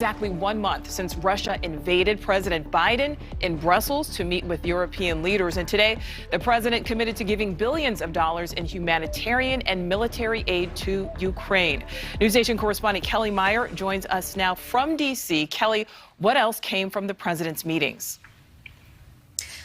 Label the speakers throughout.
Speaker 1: Exactly 1 month since Russia invaded President Biden in Brussels to meet with European leaders. And today, the president committed to giving billions of dollars in humanitarian and military aid to Ukraine. NewsNation correspondent Kelly Meyer joins us now from D.C. Kelly, what else came from the president's meetings?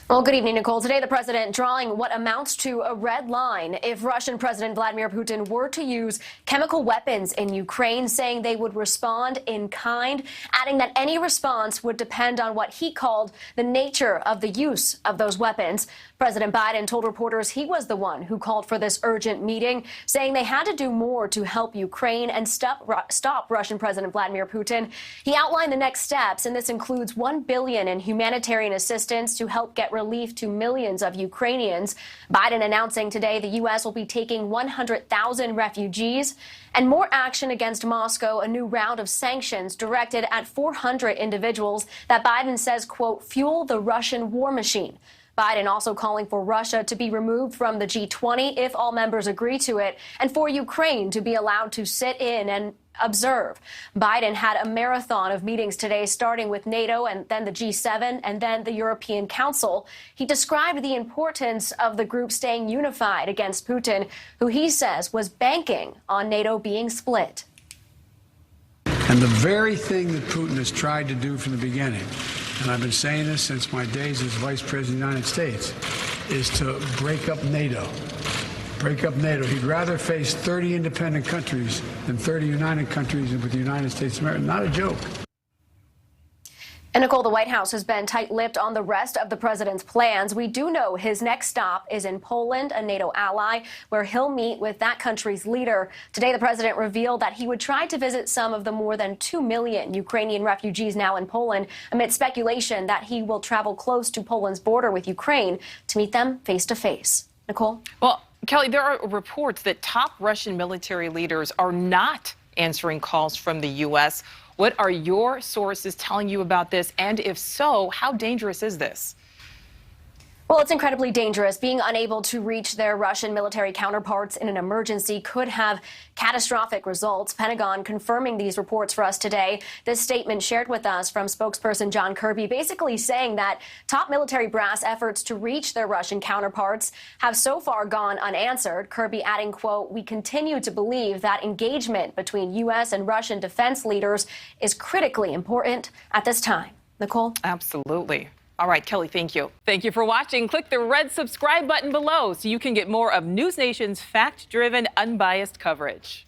Speaker 2: Well, good evening, Nicole. Today, the president drawing what amounts to a red line if Russian President Vladimir Putin were to use chemical weapons in Ukraine, saying they would respond in kind, adding that any response would depend on what he called the nature of the use of those weapons. President Biden told reporters he was the one who called for this urgent meeting, saying they had to do more to help Ukraine and stop Russian President Vladimir Putin. He outlined the next steps, and this includes $1 billion in humanitarian assistance to help get relief to millions of Ukrainians. Biden announcing today the U.S. will be taking 100,000 refugees and more action against Moscow, a new round of sanctions directed at 400 individuals that Biden says, quote, fuel the Russian war machine. Biden also calling for Russia to be removed from the G20 if all members agree to it, and for Ukraine to be allowed to sit in and observe. Biden had a marathon of meetings today, starting with NATO and then the G7 and then the European Council. He described the importance of the group staying unified against Putin, who he says was banking on NATO being split.
Speaker 3: And the very thing that Putin has tried to do from the beginning, and I've been saying this since my days as Vice President of the United States, is to break up NATO. Break up NATO. He'd rather face 30 independent countries than 30 united countries with the United States of America. Not a joke.
Speaker 2: And Nicole, the White House has been tight-lipped on the rest of the president's plans. We do know his next stop is in Poland, a NATO ally, where he'll meet with that country's leader. Today, the president revealed that he would try to visit some of the more than 2 million Ukrainian refugees now in Poland, amid speculation that he will travel close to Poland's border with Ukraine to meet them face-to-face. Nicole?
Speaker 1: Well, Kelly, there are reports that top Russian military leaders are not answering calls from the U.S. What are your sources telling you about this? And if so, how dangerous is this?
Speaker 2: Well, it's incredibly dangerous. Being unable to reach their Russian military counterparts in an emergency could have catastrophic results. Pentagon confirming these reports for us today. This statement shared with us from spokesperson John Kirby, basically saying that top military brass efforts to reach their Russian counterparts have so far gone unanswered. Kirby adding, quote, we continue to believe that engagement between U.S. and Russian defense leaders is critically important at this time. Nicole?
Speaker 1: Absolutely. All right, Kelly, thank you. Thank you for watching. Click the red subscribe button below so you can get more of NewsNation's fact-driven, unbiased coverage.